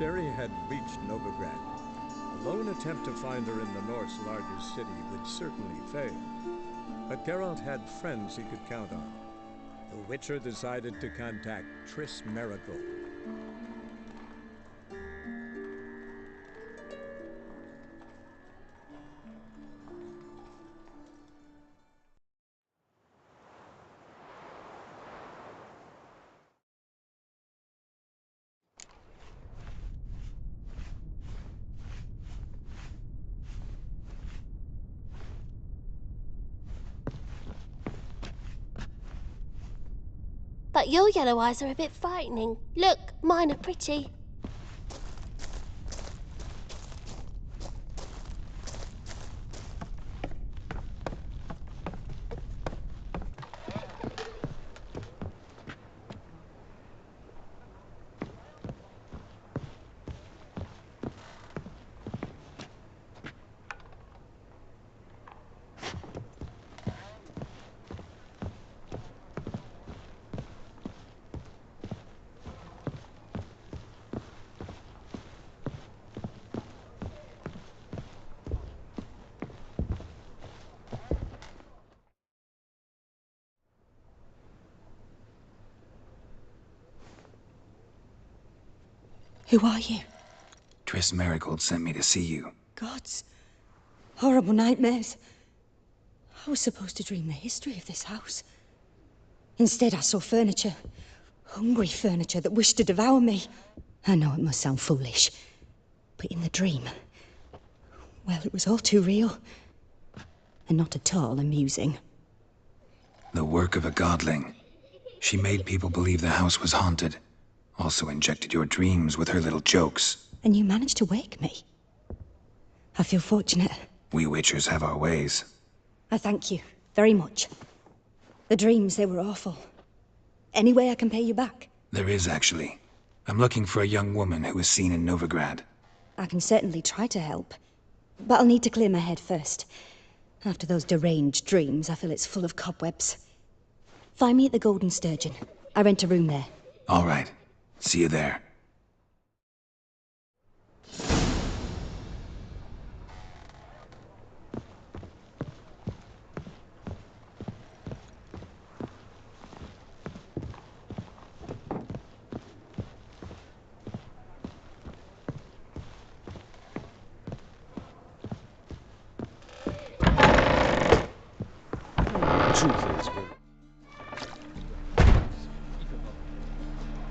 Ciri had reached Novigrad. A lone attempt to find her in the North's largest city would certainly fail. But Geralt had friends he could count on. The Witcher decided to contact Triss Merigold. But your yellow eyes are a bit frightening. Look, mine are pretty. Who are you? Triss Merigold sent me to see you. Gods. Horrible nightmares. I was supposed to dream the history of this house. Instead, I saw furniture. Hungry furniture that wished to devour me. I know it must sound foolish, but in the dream, well, it was all too real. And not at all amusing. The work of a godling. She made people believe the house was haunted. Also injected your dreams with her little jokes. And you managed to wake me. I feel fortunate. We Witchers have our ways. I thank you very much. The dreams, they were awful. Any way I can pay you back? There is, actually. I'm looking for a young woman who was seen in Novigrad. I can certainly try to help. But I'll need to clear my head first. After those deranged dreams, I feel it's full of cobwebs. Find me at the Golden Sturgeon. I rent a room there. All right. See you there.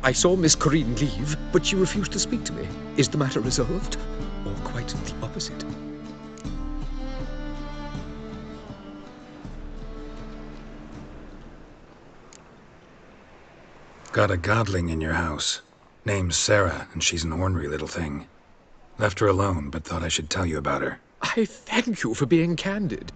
I saw Miss Corinne leave, but she refused to speak to me. Is the matter resolved? Or quite the opposite? Got a godling in your house. Name's Sarah, and she's an ornery little thing. Left her alone, but thought I should tell you about her. I thank you for being candid.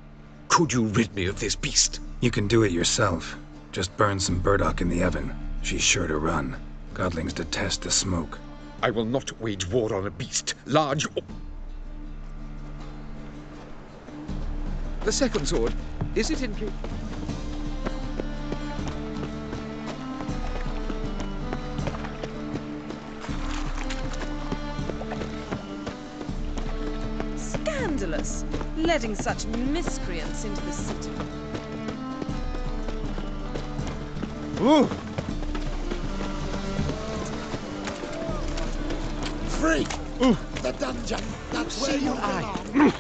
Could you rid me of this beast? You can do it yourself. Just burn some burdock in the oven. She's sure to run. Godlings detest the smoke. I will not wage war on a beast, large or... The second sword, is it in... Scandalous, letting such miscreants into the city. Ooh! Free! The dungeon! That's where you are!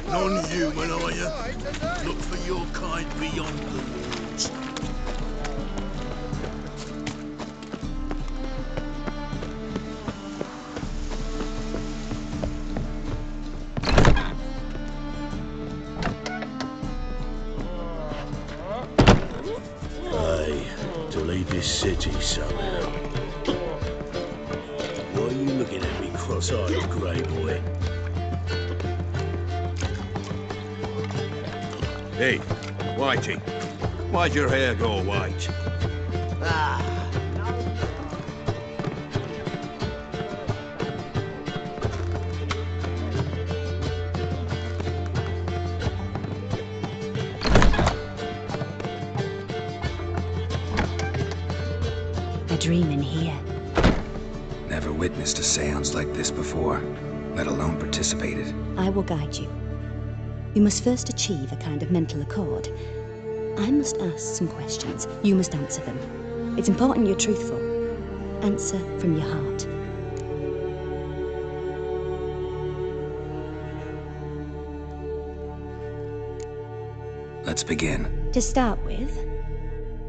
Non-human, are you? Look for your kind beyond the walls. Aye, to leave this city somehow. Why are you looking at me cross-eyed, grey boy? Hey, Whitey, why'd your hair go white? Ah! A dream in here. witnessed a seance like this before, let alone participated. I will guide you. You must first achieve a kind of mental accord. I must ask some questions. You must answer them. It's important you're truthful. Answer from your heart. Let's begin. To start with,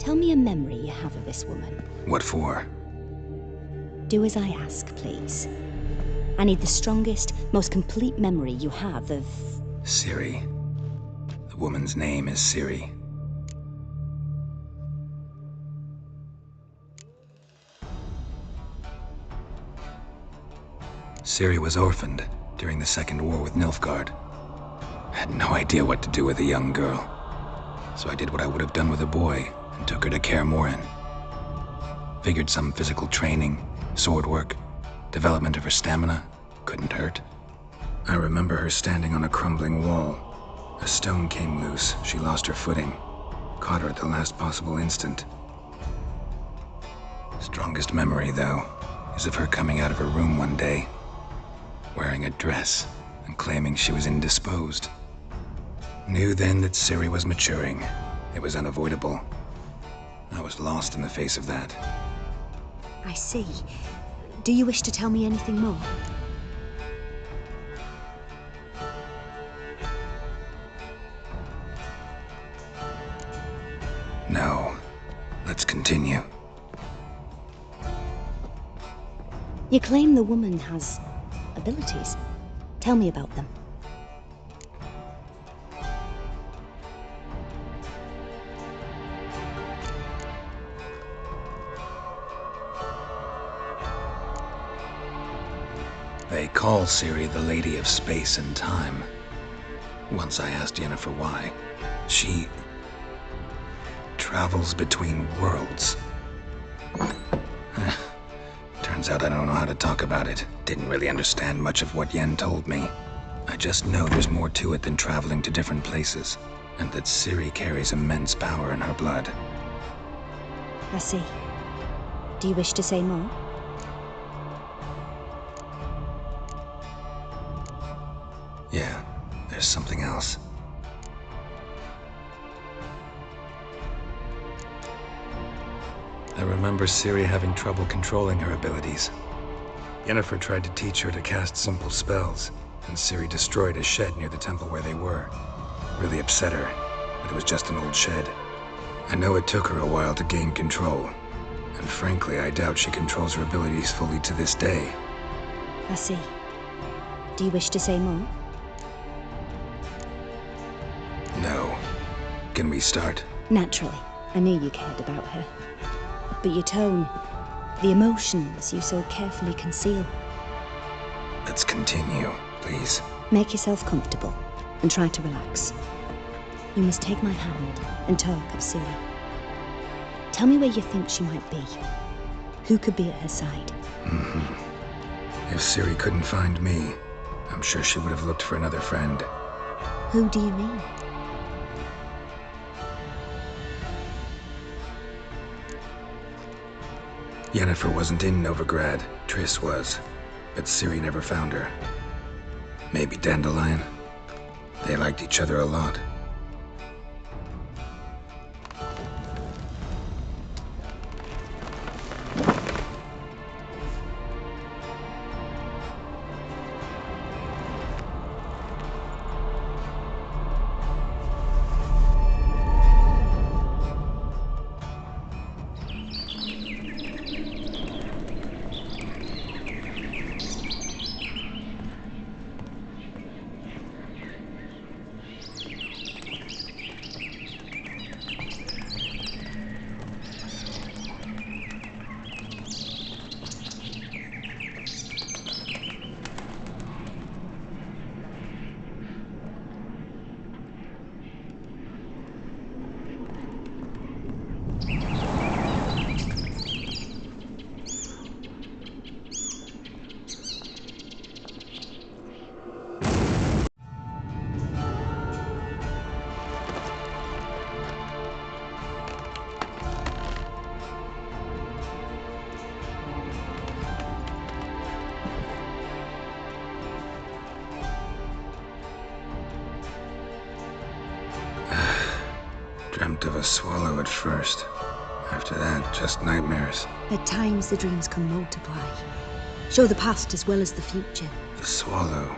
tell me a memory you have of this woman. What for? Do as I ask, please. I need the strongest, most complete memory you have of... Ciri. The woman's name is Ciri. Ciri was orphaned during the Second War with Nilfgaard. Had no idea what to do with a young girl. So I did what I would have done with a boy and took her to Kaer Morhen. Figured some physical training, sword work, development of her stamina couldn't hurt. I remember her standing on a crumbling wall. A stone came loose, she lost her footing. Caught her at the last possible instant. Strongest memory, though, is of her coming out of her room one day, wearing a dress and claiming she was indisposed. Knew then that Ciri was maturing. It was unavoidable. I was lost in the face of that. I see. Do you wish to tell me anything more? No. Let's continue. You claim the woman has abilities. Tell me about them. They call Ciri the Lady of Space and Time. Once I asked Yennefer why. She travels between worlds. Turns out I don't know how to talk about it. Didn't really understand much of what Yen told me. I just know there's more to it than traveling to different places, and that Ciri carries immense power in her blood. I see. Do you wish to say more? Yeah, there's something else. I remember Ciri having trouble controlling her abilities. Yennefer tried to teach her to cast simple spells, and Ciri destroyed a shed near the temple where they were. Really upset her, but it was just an old shed. I know it took her a while to gain control, and frankly, I doubt she controls her abilities fully to this day. I see. Do you wish to say more? No. Can we start? Naturally. I knew you cared about her. But your tone, the emotions you so carefully conceal. Let's continue, please. Make yourself comfortable and try to relax. You must take my hand and talk of Ciri. Tell me where you think she might be. Who could be at her side? If Ciri couldn't find me, I'm sure she would have looked for another friend. Who do you mean? Yennefer wasn't in Novigrad. Triss was. But Ciri never found her. Maybe Dandelion? They liked each other a lot. Dreamt of a swallow at first. After that, just nightmares. At times, the dreams can multiply. Show the past as well as the future. The swallow.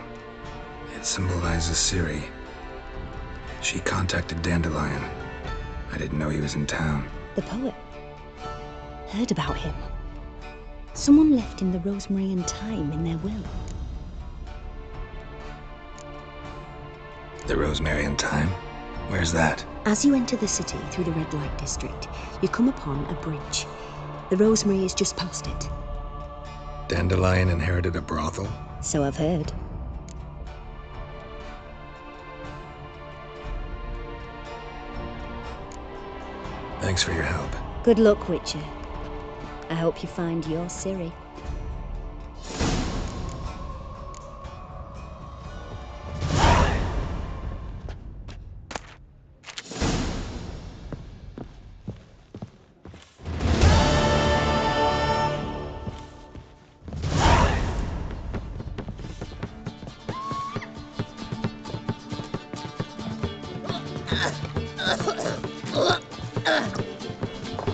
It symbolizes Ciri. She contacted Dandelion. I didn't know he was in town. The poet. Heard about him. Someone left him the rosemary and thyme in their will. The rosemary and thyme? Where's that? As you enter the city through the red light district, you come upon a bridge. The rosemary is just past it. Dandelion inherited a brothel? So I've heard. Thanks for your help. Good luck, Witcher. I hope you find your Ciri.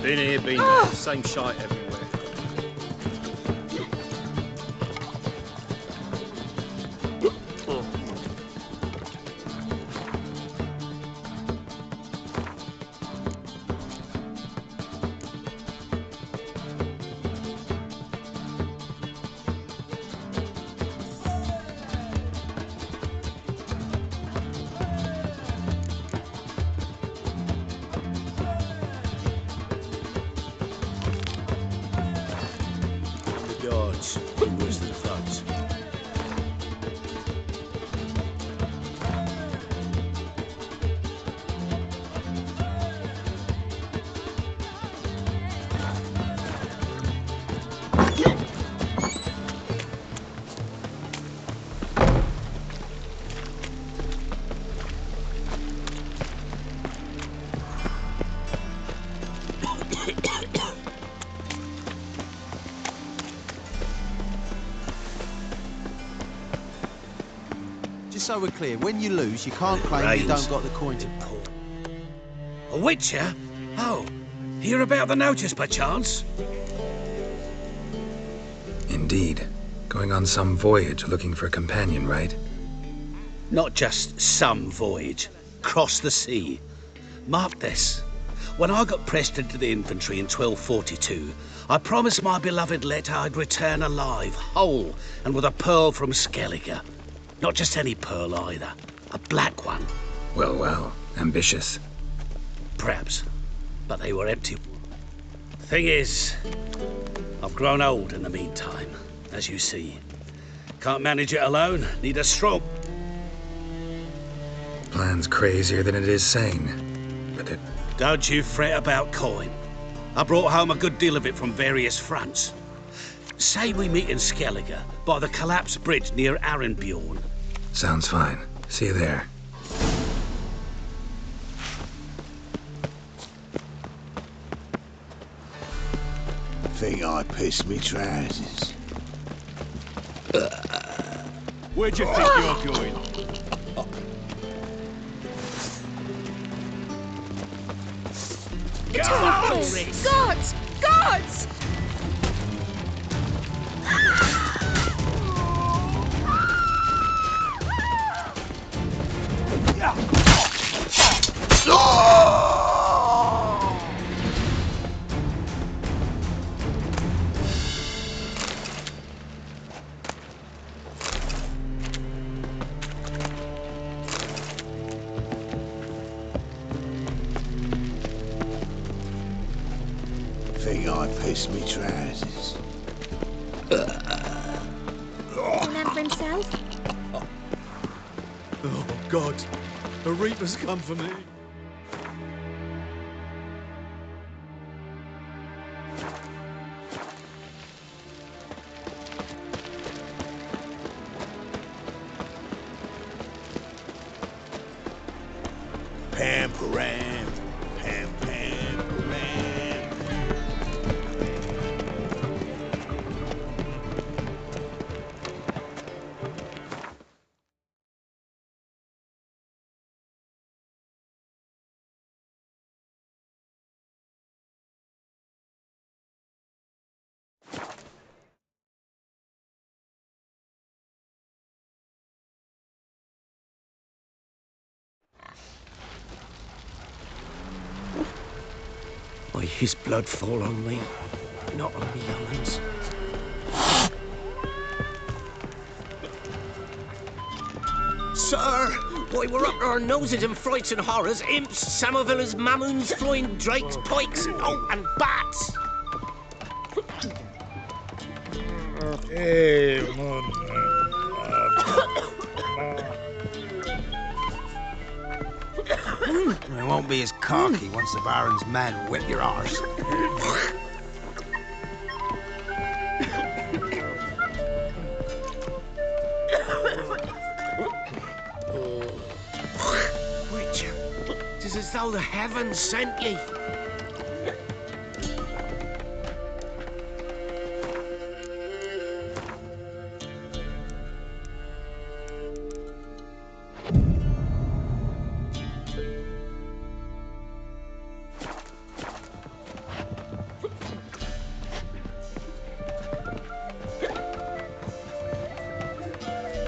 Been here, been there. Same shite everywhere. Where's the thugs? So we're clear, when you lose, you can't claim you don't got the coin to pay. A witcher? Oh, hear about the notice, perchance? Indeed. Going on some voyage looking for a companion, right? Not just some voyage. Cross the sea. Mark this. When I got pressed into the infantry in 1242, I promised my beloved Let I'd return alive, whole, and with a pearl from Skellige. Not just any pearl either. A black one. Well, well. Ambitious. Perhaps. But they were empty. Thing is, I've grown old in the meantime, as you see. Can't manage it alone. Need a strong... Plan's crazier than it is sane. But it... Don't you fret about coin. I brought home a good deal of it from various fronts. Say we meet in Skellige, by the collapsed bridge near Arenbjorn. Sounds fine. See you there. Think I pissed me trousers. Where do you think you're going? Gods! Gods! Think I pissed me trousers. Remember himself? Oh, God. A reaper's come for me. Pamperan. his blood fall on me, not on the young'uns. Sir, why, we're up to our noses in frights and horrors, imps, Samovillas, mamoons, flying drakes, pikes, oh, and bats. Hey, It won't be as cocky once the Baron's men whip your arse. Richard, it is as though the heavens sent ye.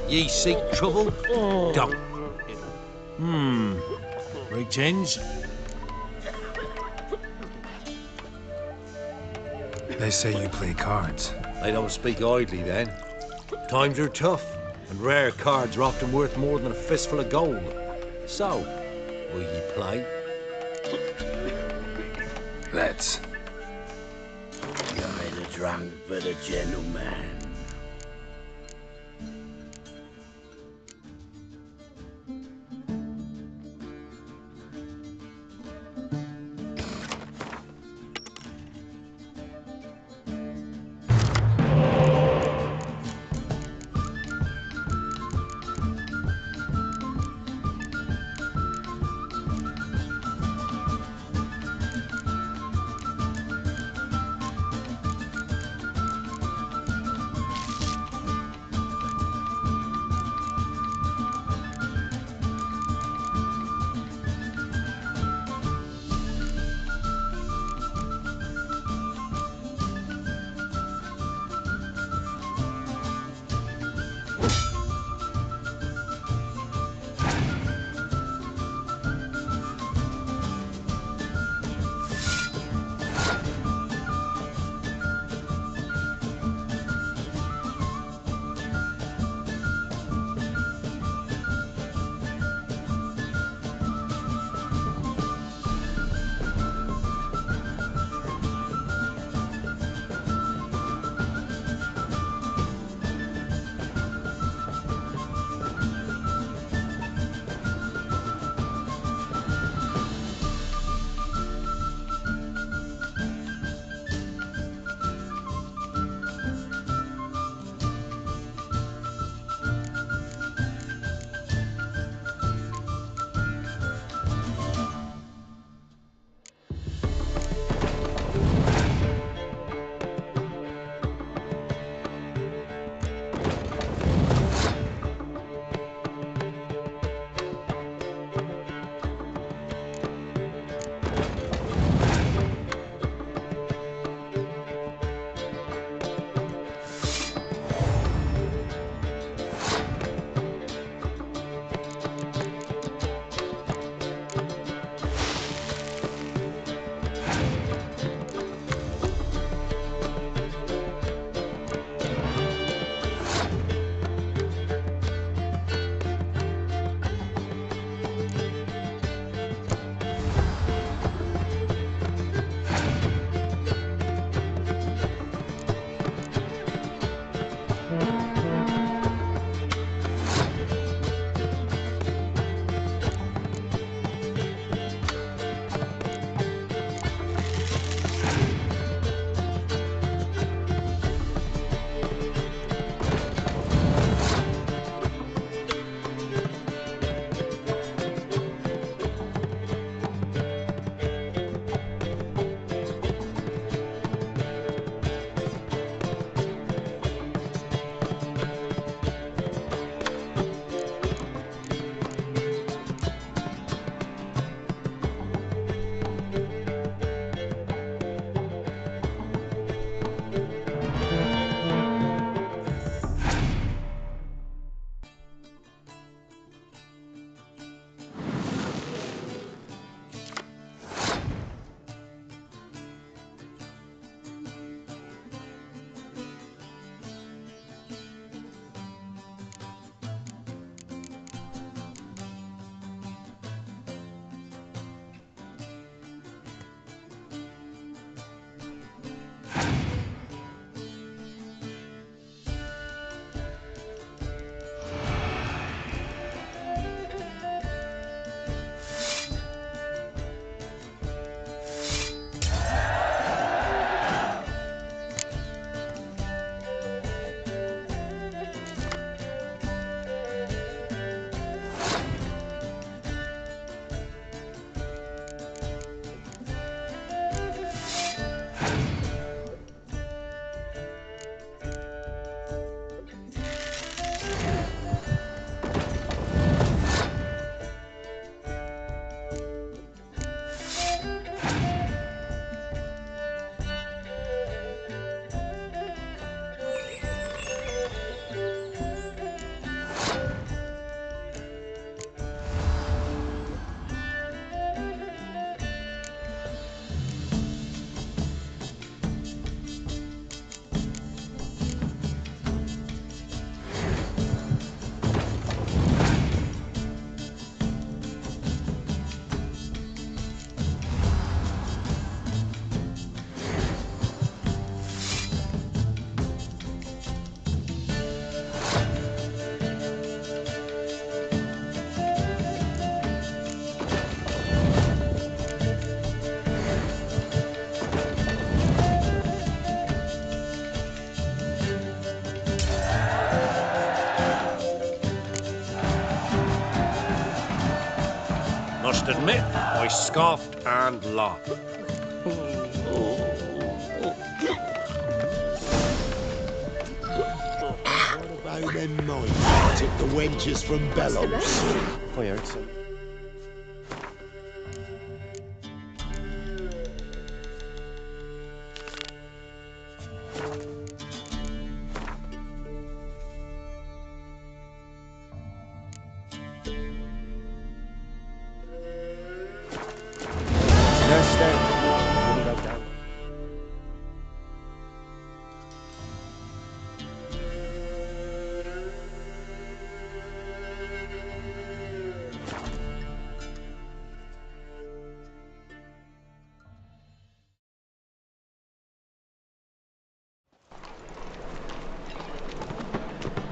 Ye seek trouble? Don't. Greetings. They say you play cards. They don't speak idly then. Times are tough, and rare cards are often worth more than a fistful of gold. So, will ye play? Let's. You're a drunk but a gentleman. admit, I scoffed and laughed. What about them mines that took the wenches from Bellows? I heard some.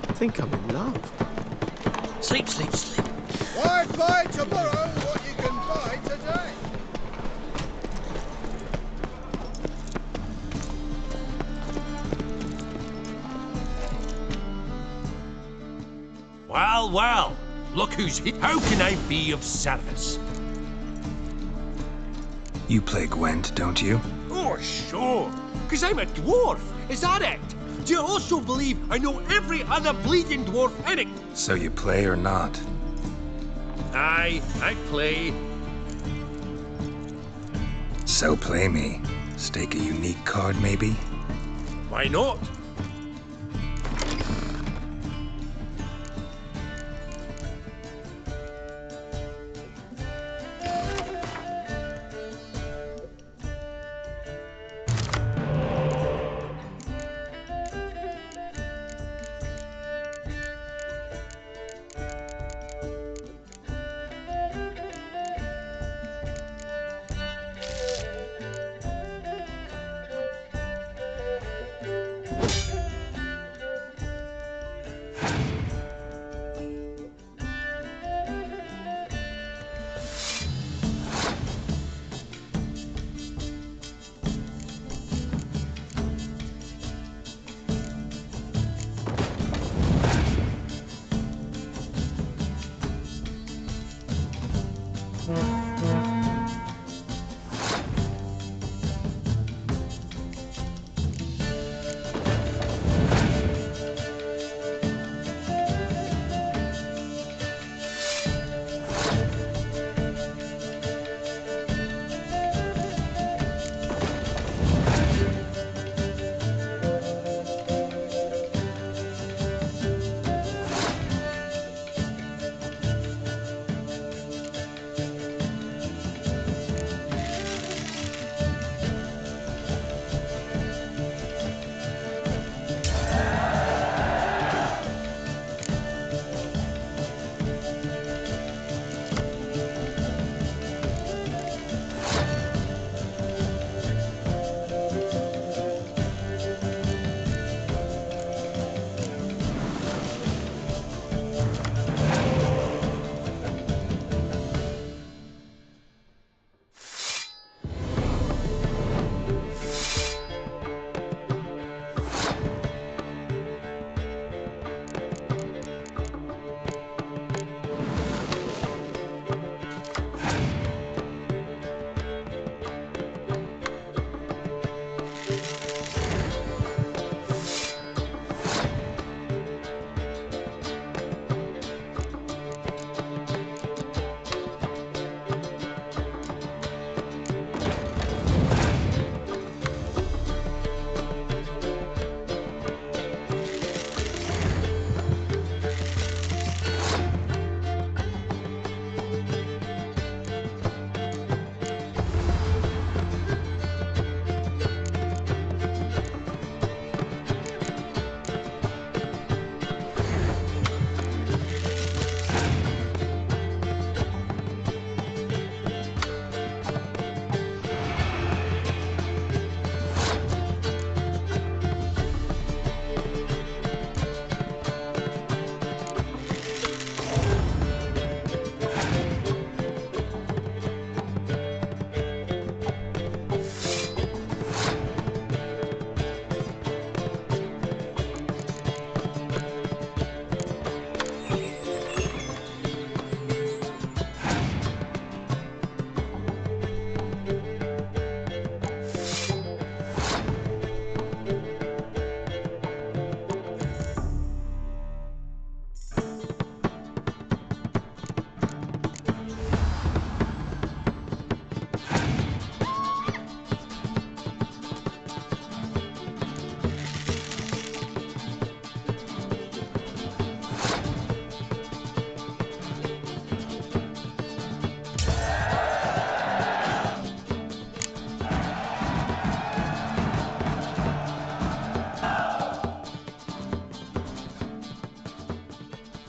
I think I'm in love. Sleep, sleep, sleep. Why buy tomorrow what you can buy today? Well, well, look who's here. How can I be of service? You play Gwent, don't you? Oh, sure, because I'm a dwarf. Is that it? Do you also believe I know every other bleeding dwarf in it? So you play or not? Aye, I play. So play me. Stake a unique card, maybe? Why not?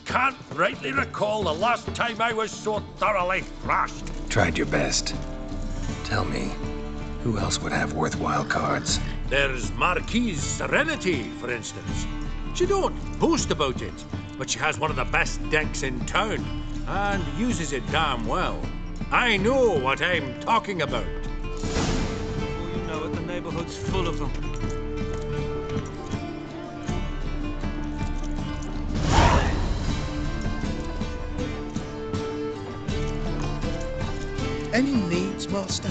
can't rightly recall the last time I was so thoroughly thrashed. Tried your best. Tell me, who else would have worthwhile cards? There's Marquise Serenity, for instance. She don't boast about it, but she has one of the best decks in town, and uses it damn well. I know what I'm talking about. Well, you know it, the neighborhood's full of them. Any needs, Master?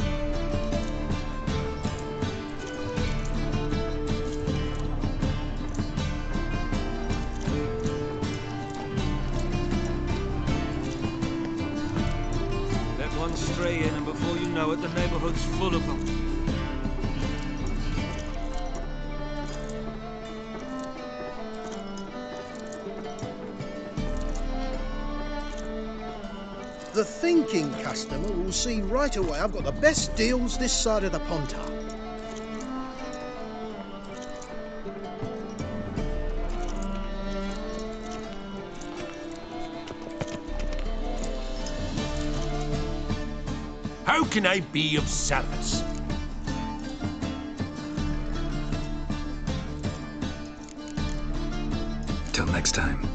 Let one stray in, and before you know it, the neighborhood's full of them. The thinking customer will see right away I've got the best deals this side of the Pontar. How can I be of service? Till next time.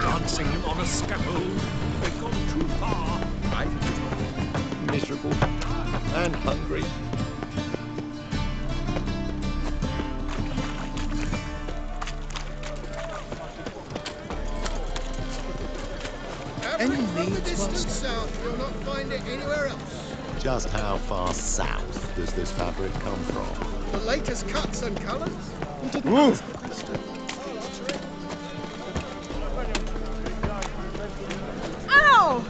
Dancing on a scaffold. They've gone too far. I'm miserable and hungry. Any needs, Master? South, you'll not find it anywhere else. Just how far south does this fabric come from? The latest cuts and colours. Ow!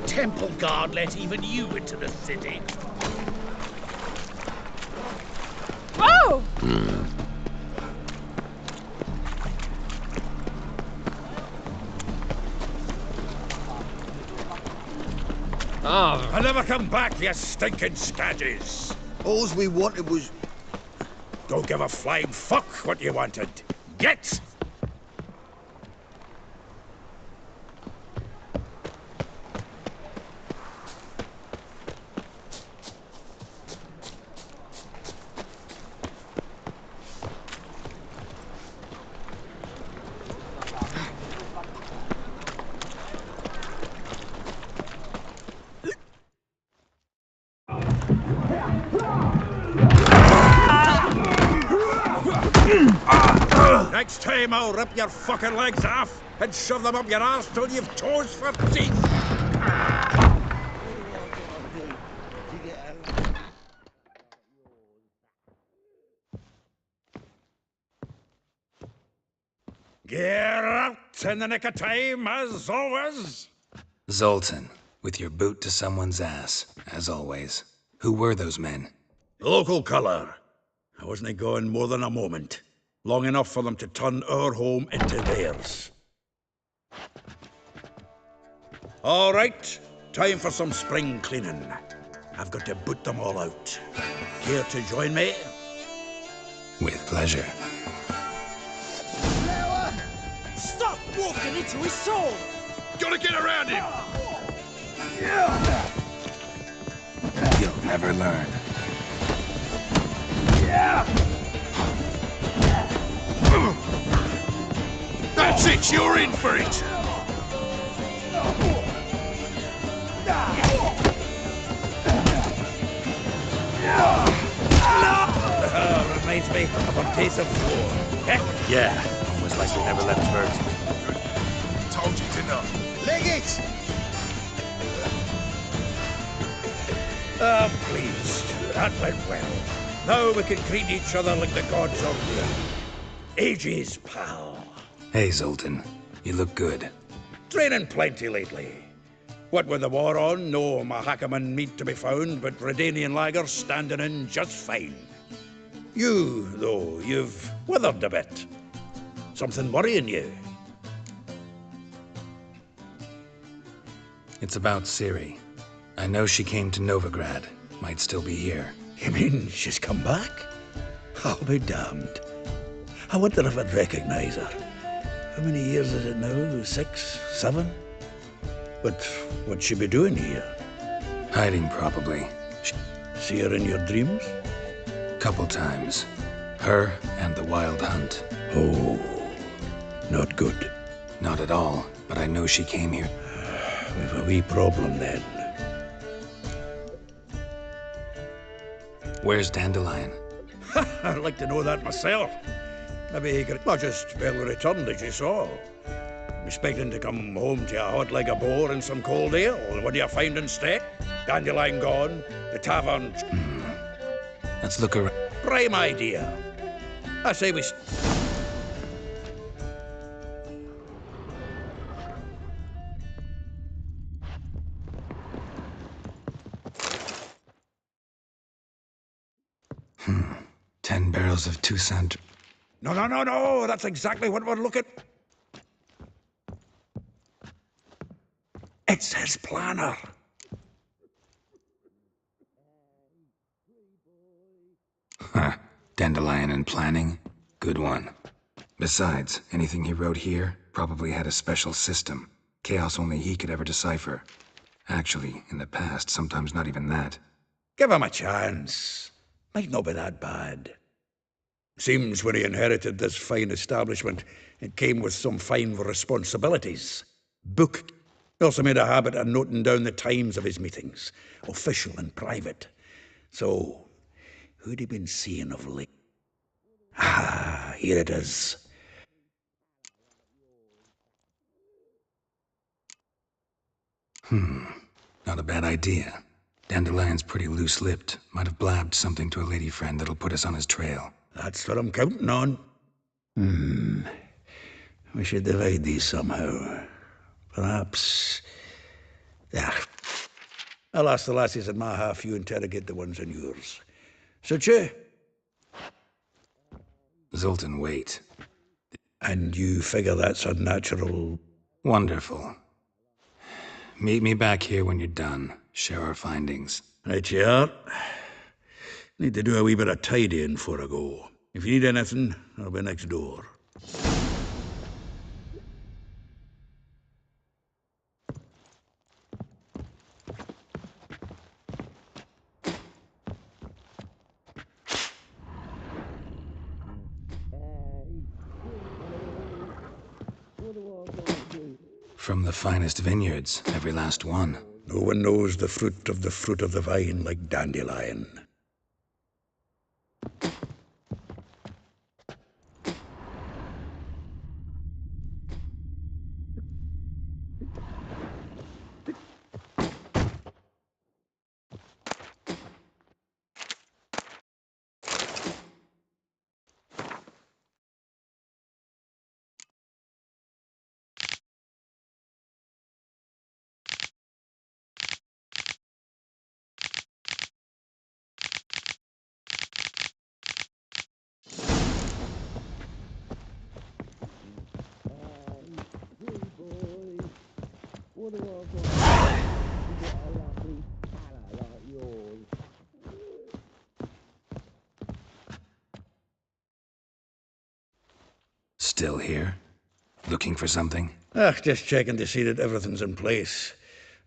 Temple guard let even you into the city. Whoa! Ah, I'll never come back, you stinking scadges. All we wanted was... Don't give a flying fuck what you wanted. Get! Next time I'll rip your fucking legs off and shove them up your arse till you've toes for teeth. Get out in the nick of time, as always. Zoltan, with your boot to someone's ass, as always. Who were those men? Local colour. I wasn't going more than a moment. Long enough for them to turn our home into theirs. All right, time for some spring cleaning. I've got to boot them all out. Care to join me? With pleasure. Stop walking into his soul! Gotta get around him! You'll never learn. That's it, you're in for it! Reminds me of a piece of floor. Eh? Yeah, almost like we never left hurt. Told you to know. Leg it! Ah, pleased. That went well. Now we can greet each other like the gods are real. Ages, pal. Hey, Zoltan. You look good. Training plenty lately. What with the war on, no Mahakaman meat to be found, but Redanian lagers standing in just fine. You, though, you've withered a bit. Something worrying you? It's about Ciri. I know she came to Novigrad. Might still be here. You mean she's come back? I'll be damned. I wonder if I'd recognize her. How many years is it now? 6, 7? But what'd she be doing here? Hiding, probably. See her in your dreams? Couple times. Her and the Wild Hunt. Oh, not good. Not at all, but I know she came here. We've a wee problem then. Where's Dandelion? I'd like to know that myself. Maybe he could not just well returned as you saw. Expecting to come home to a hot like a boar and some cold ale. What do you find instead? Dandelion gone, the tavern. Let's look around. Prime idea. I say we... Hmm. 10 barrels of Toussaint. No. That's exactly what we're looking... It's his planner. Huh. Dandelion and planning? Good one. Besides, anything he wrote here probably had a special system. Chaos only he could ever decipher. Actually, in the past, sometimes not even that. Give him a chance. Might not be that bad. Seems when he inherited this fine establishment, it came with some fine responsibilities. Book. He also made a habit of noting down the times of his meetings, official and private. So, who'd he been seeing of late? Ah, here it is. Not a bad idea. Dandelion's pretty loose-lipped. Might have blabbed something to a lady friend that'll put us on his trail. That's what I'm counting on. We should divide these somehow. Perhaps... I'll ask the lassies in my half, you interrogate the ones in yours. Suit you? Zoltan, wait. And you figure that's unnatural? Wonderful. Meet me back here when you're done. Share our findings. Right you are. Need to do a wee bit of tidying before I go. If you need anything, I'll be next door. From the finest vineyards, every last one. No one knows the fruit of the vine like Dandelion. Still here? Looking for something? Just checking to see that everything's in place.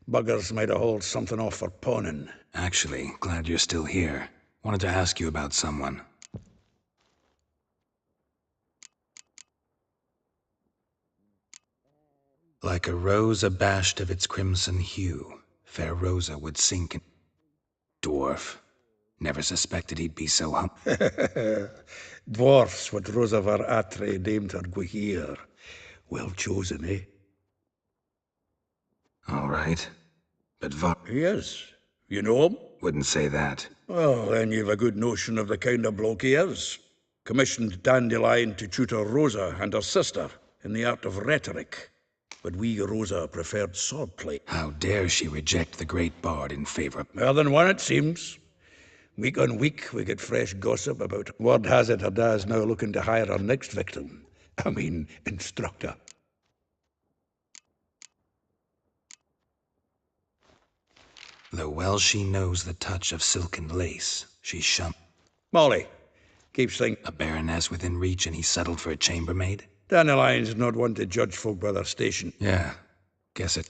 Buggers might have hauled something off for pawning. Actually, glad you're still here. Wanted to ask you about someone. Like a rose abashed of its crimson hue, fair Rosa would sink in... Dwarf. Never suspected he'd be so Dwarfs what Rosa var Atre deemed her Guihir. Well chosen, eh? All right. But He is. You know him? Wouldn't say that. Well, then you've a good notion of the kind of bloke he is. Commissioned Dandelion to tutor Rosa and her sister in the art of rhetoric. but we Rosa preferred swordplay. How dare she reject the great bard in favor of... More than one, it seems. Week on week, we get fresh gossip about word has it Hada's now looking to hire our next victim. I mean, instructor. Though well she knows the touch of silken lace, she shunned... Molly, keeps thinking... A baroness within reach and he settled for a chambermaid? Dandelion's not one to judge folk by their station. Yeah, guess it.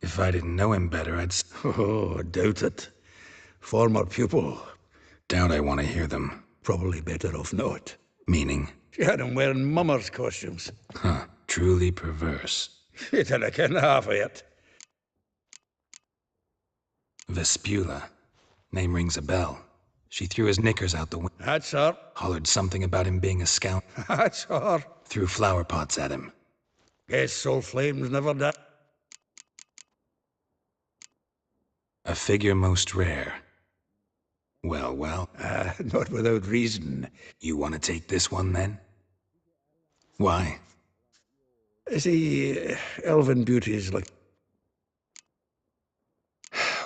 If I didn't know him better, I'd... Oh, I doubt it. Former pupil. Doubt I want to hear them. Probably better off not. Meaning? She had him wearing mummers' costumes. Huh, truly perverse. You didn't ken half of it. Vespula. Name rings a bell. She threw his knickers out the window. That's her. Hollered something about him being a scoundrel. That's her. Threw flower pots at him. Guess soul flames never die. A figure most rare. Well, well. Not without reason. You want to take this one, then? Why? See, elven beauties like...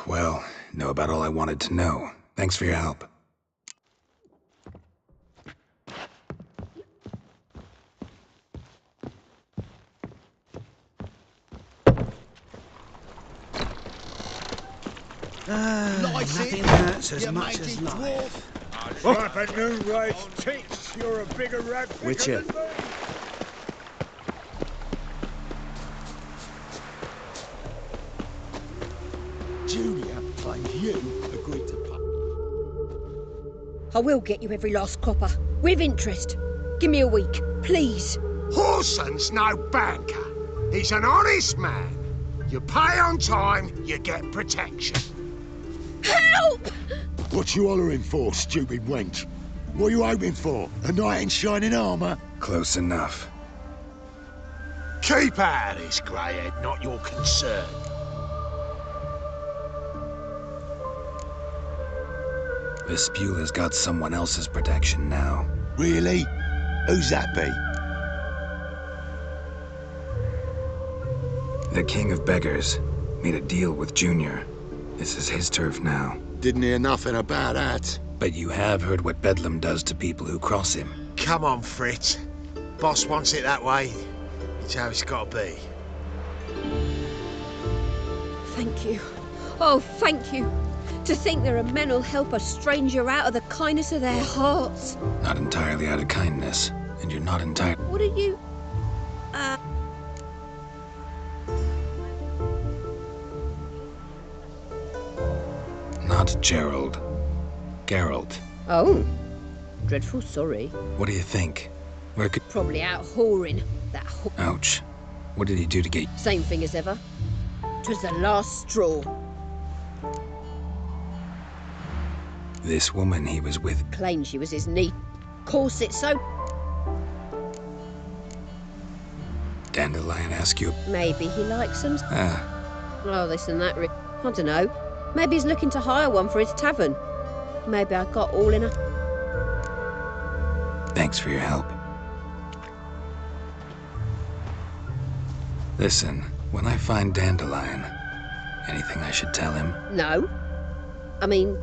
Well, know about all I wanted to know. Thanks for your help. Nothing hurts as much as life. Slap a new rice takes. You're a bigger rat picker than me. Junior claimed you agreed to pay. I will get you every last copper, with interest. Give me a week, please. Horson's no banker. He's an honest man. You pay on time, you get protection. Help! What you hollering for, stupid wench? What you hoping for? A knight in shining armour? Close enough. Keep out of this, greyhead, not your concern. Vespula's got someone else's protection now. Really? Who's that be? The King of Beggars made a deal with Junior. This is his turf now. Didn't hear nothing about that. But you have heard what Bedlam does to people who cross him. Come on, Fritz. Boss wants it that way. It's how it's got to be. Thank you. Oh, thank you. To think there are men who'll help a stranger out of the kindness of their hearts. Not entirely out of kindness. And you're not entirely... What are you... Not Gerald. Geralt. Oh. Dreadful sorry. What do you think? Where could... Probably out whoring. That Ouch. What did he do to get... Same thing as ever. 'Twas the last straw. This woman he was with... Claimed she was his niece. Course it's so... Dandelion ask you... Maybe he likes them. Ah. Oh, this and that. I don't know. Maybe he's looking to hire one for his tavern. Maybe I got all in a... Thanks for your help. Listen, when I find Dandelion, anything I should tell him? No. I mean,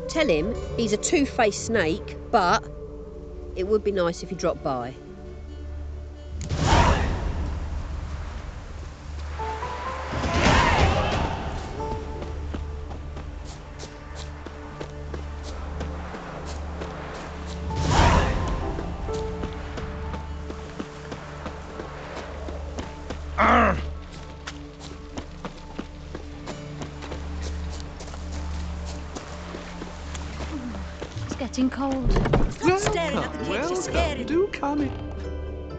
tell him he's a two-faced snake, but it would be nice if he dropped by. Getting cold. Stop staring at the kids, you're scaring. Do come in.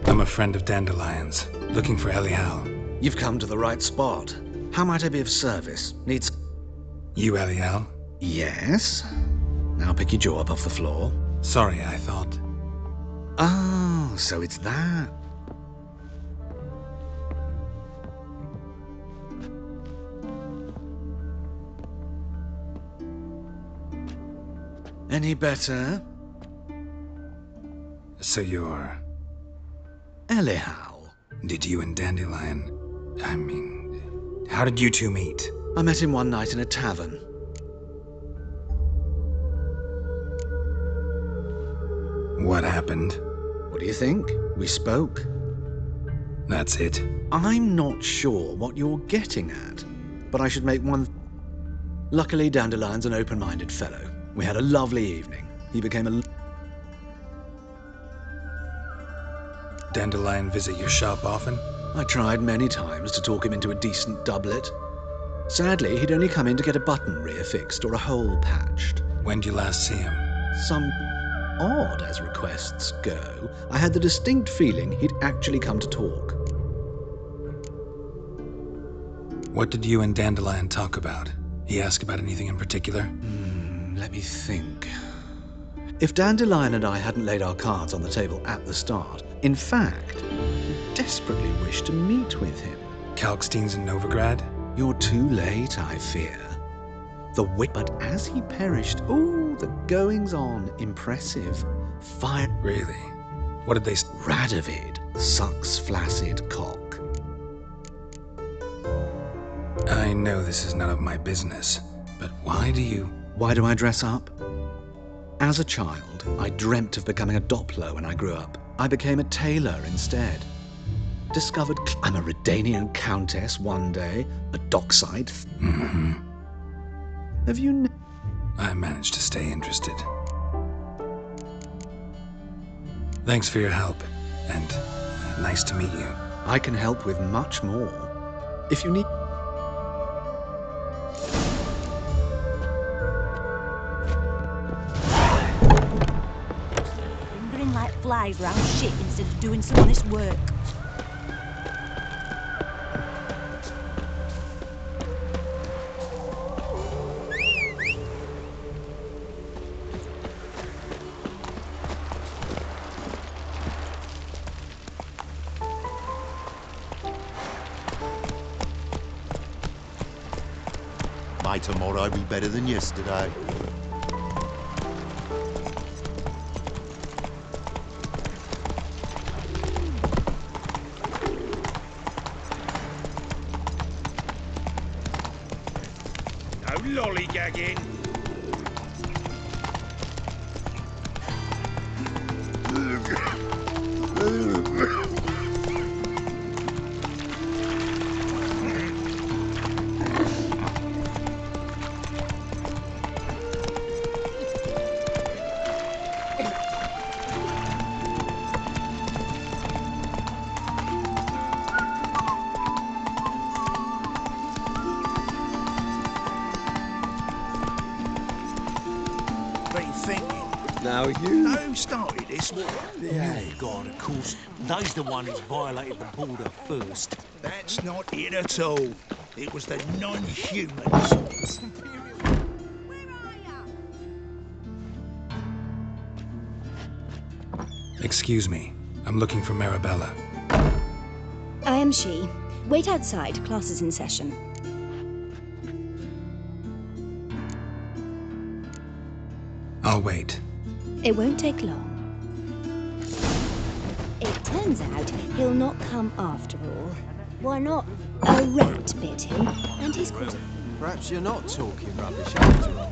I'm a friend of Dandelion's, looking for Elial. You've come to the right spot. How might I be of service? Needs... You, Elial? Yes. Now pick your jaw up off the floor. Sorry, I thought... Oh, so it's that. Any better? So you're... Elial. Did you and Dandelion... how did you two meet? I met him one night in a tavern. What happened? What do you think? We spoke. That's it? I'm not sure what you're getting at, but I should make one... Luckily, Dandelion's an open-minded fellow. We had a lovely evening. He became a... Dandelion visit your shop often? I tried many times to talk him into a decent doublet. Sadly, he'd only come in to get a button reaffixed or a hole patched. When did you last see him? Some odd as requests go, I had the distinct feeling he'd actually come to talk. What did you and Dandelion talk about? He asked about anything in particular? Let me think. If Dandelion and I hadn't laid our cards on the table at the start, in fact, he desperately wished to meet with him. Kalkstein's in Novigrad? You're too late, I fear. The wit, but as he perished, the goings-on, impressive. Fire. Really? What did they... Radovid sucks flaccid cock. I know this is none of my business, but why do you... Why do I dress up? As a child, I dreamt of becoming a Doppler when I grew up. I became a tailor instead. Discovered I'm a Redanian countess one day, a dockside... Mm-hmm. Have you... I managed to stay interested. Thanks for your help, and nice to meet you. I can help with much more. If you need... Lingering like flies round shit instead of doing some honest work. May tomorrow be better than yesterday. No lollygagging. Now you... Know who started this war? Yeah, God, of course. They's the one who's violated the border first. That's not it at all. It was the non-humans. Excuse me. I'm looking for Marabella. I am she. Wait outside. Class is in session. I'll wait. It won't take long. It turns out he'll not come after all. Why not? A rat bit him, and he's caught. Perhaps you're not talking rubbish after all.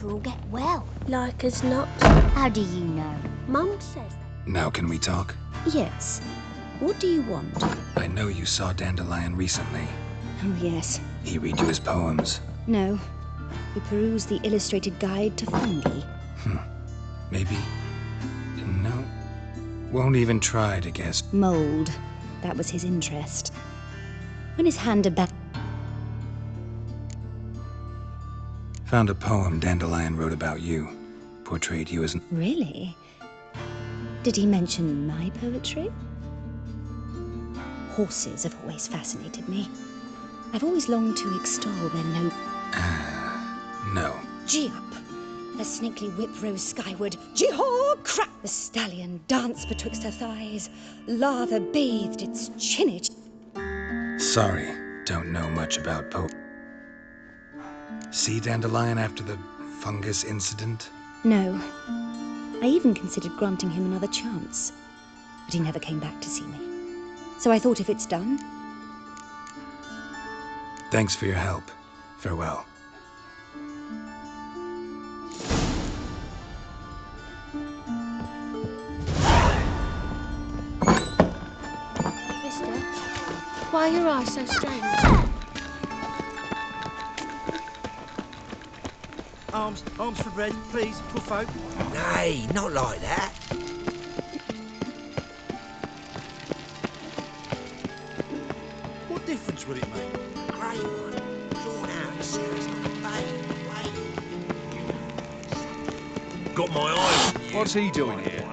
winter will get well. Like as not. How do you know? Mum says that. Now can we talk? Yes. What do you want? I know you saw Dandelion recently. Oh, yes. He read you his poems. No. We perused the illustrated guide to fungi. Maybe. No. Won't even try to guess. Mold. That was his interest. When his hand about. Found a poem Dandelion wrote about you. Portrayed you as an... Really? Did he mention my poetry? Horses have always fascinated me. I've always longed to extol their No. Gee up! The snakely whip rose skyward. Gee-haw! Crack! The stallion danced betwixt her thighs. Lather bathed its chinage. Sorry, don't know much about See Dandelion after the fungus incident? No. I even considered granting him another chance. But he never came back to see me. So I thought if it's done... Thanks for your help. Farewell. Mister, why are your eyes so strange? Arms for bread, please, poor folk. Nay, not like that. What difference would it make? A grey one, drawn out, it sounds like a Got my eyes on you. What's he doing here?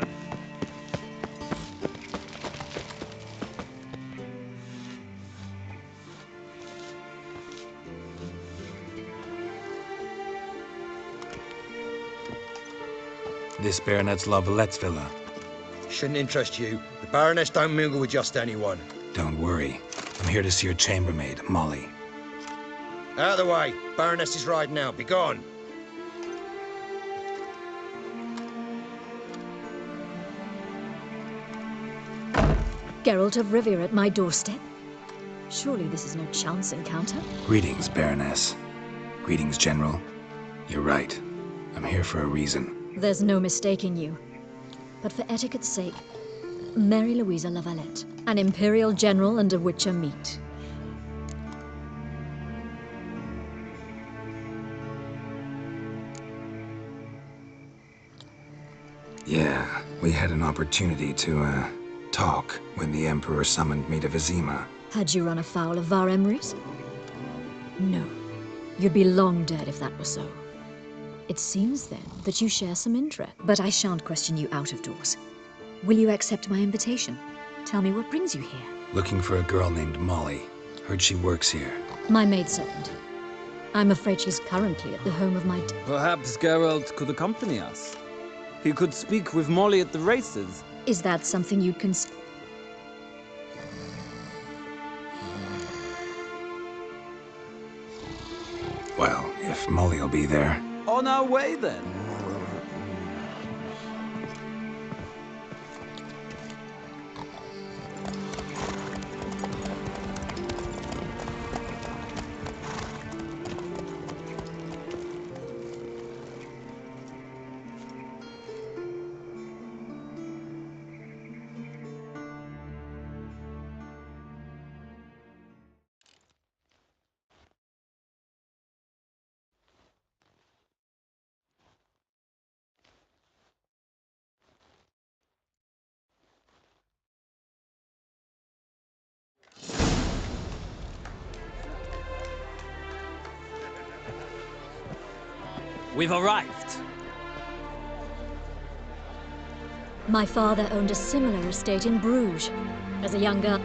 This Baronet's La Vallette's villa. Shouldn't interest you. The Baroness don't mingle with just anyone. Don't worry. I'm here to see your chambermaid, Molly. Out of the way. Baroness is riding out. Be gone. Geralt of Rivia at my doorstep? Surely this is no chance encounter? Greetings, Baroness. Greetings, General. You're right. I'm here for a reason. There's no mistaking you. But for etiquette's sake, Mary Louisa La Valette, an Imperial General and a Witcher meet. Yeah, we had an opportunity to, talk when the Emperor summoned me to Vizima. Had you run afoul of Var Emrys? No. You'd be long dead if that were so. It seems, then, that you share some interest. But I shan't question you out of doors. Will you accept my invitation? Tell me what brings you here. Looking for a girl named Molly. Heard she works here. My maidservant. I'm afraid she's currently at the home of my... Perhaps Geralt could accompany us. He could speak with Molly at the races. Is that something you'd consider? Well, if Molly'll be there. On our way, then. We've arrived. My father owned a similar estate in Bruges. As a young girl...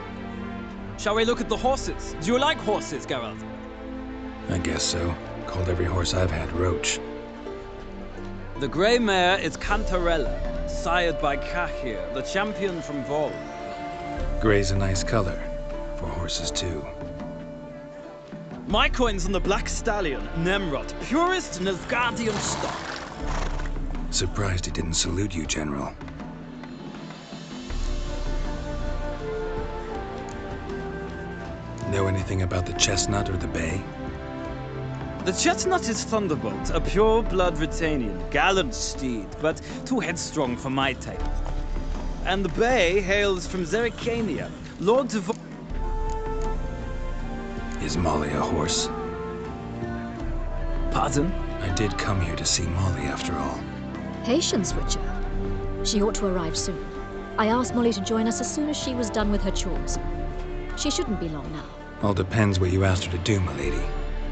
Shall we look at the horses? Do you like horses, Geralt? I guess so. Called every horse I've had Roach. The grey mare is Cantarella, sired by Cahir, the champion from Vol. Grey's a nice color. For horses, too. My coin's on the black stallion, Nemrod, purest Nilfgaardian stock. Surprised he didn't salute you, General. Know anything about the chestnut or the bay? The chestnut is Thunderbolt, a pure-blood Britannian, gallant steed, but too headstrong for my type. And the bay hails from Zericania, Lord of... Is Molly a horse? Pardon? I did come here to see Molly, after all. Patience, Witcher. She ought to arrive soon. I asked Molly to join us as soon as she was done with her chores. She shouldn't be long now. All depends what you asked her to do, milady.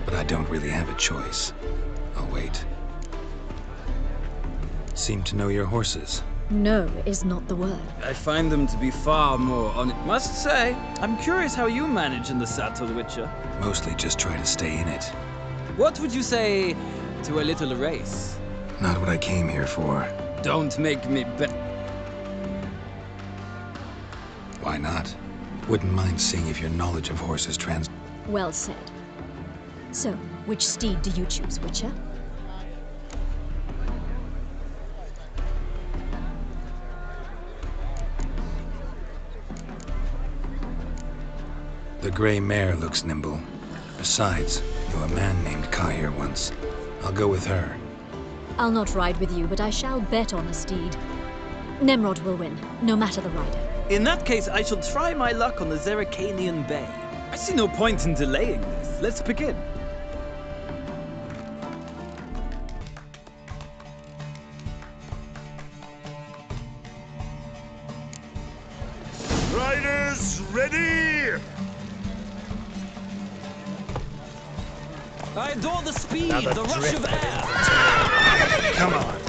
But I don't really have a choice. I'll wait. Seem to know your horses. No is not the word. I find them to be far more on it. Must say, I'm curious how you manage in the saddle, Witcher. Mostly just try to stay in it. What would you say to a little race? Not what I came here for. Don't make me bet. Why not? Wouldn't mind seeing if your knowledge of horses Well said. So, which steed do you choose, Witcher? The gray mare looks nimble. Besides, knew a man named Kai here once. I'll go with her. I'll not ride with you, but I shall bet on a steed. Nemrod will win, no matter the rider. In that case, I shall try my luck on the Zericanian Bay. I see no point in delaying this. Let's begin. Riders, ready! I adore the speed, Now the rush of air. Come on.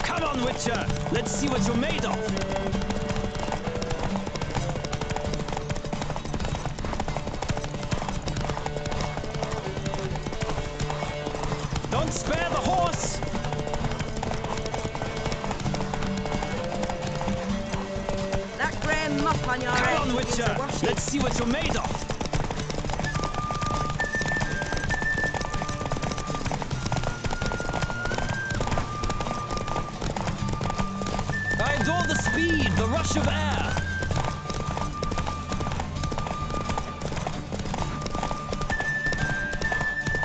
Come on, Witcher. Let's see what you're made of. Don't spare the horse. That grand muff on your head. Come on, Witcher. Let's see what you're made of. I adore the speed, the rush of air.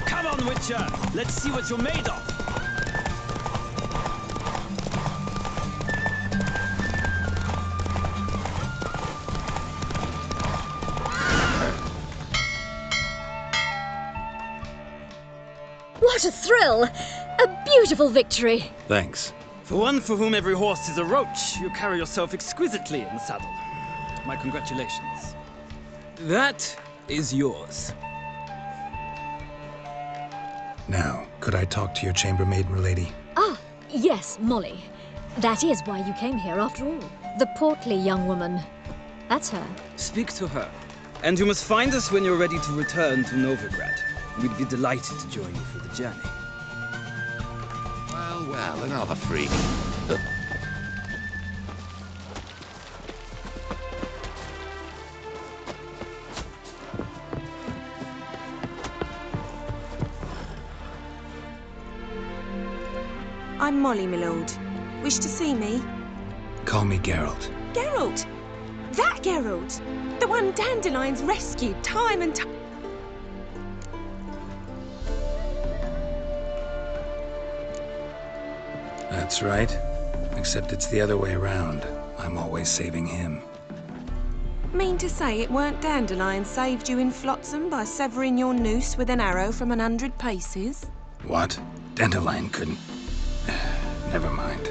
Come on, Witcher. Let's see what you're made of. What a thrill! A beautiful victory! Thanks. For one for whom every horse is a roach, you carry yourself exquisitely in the saddle. My congratulations. That is yours. Now, could I talk to your chambermaid, milady? Ah, yes, Molly. That is why you came here after all. The portly young woman. That's her. Speak to her. And you must find us when you're ready to return to Novigrad. We'd be delighted to join you for the journey. Well, well, another freak. I'm Molly, my lord. Wish to see me? Call me Geralt. Geralt! That Geralt! The one Dandelion's rescued time and time. That's right. Except it's the other way around. I'm always saving him. Mean to say it weren't Dandelion saved you in Flotsam by severing your noose with an arrow from 100 paces? What? Dandelion couldn't... Never mind.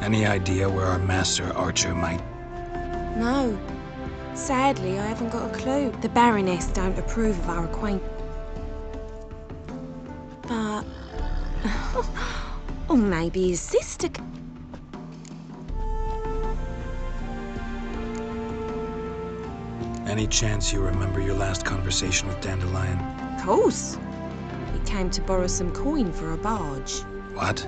Any idea where our master archer might... No. Sadly, I haven't got a clue. The Baroness don't approve of our acquaintance. But... or maybe his sister... Any chance you remember your last conversation with Dandelion? Of course. He came to borrow some coin for a barge. What?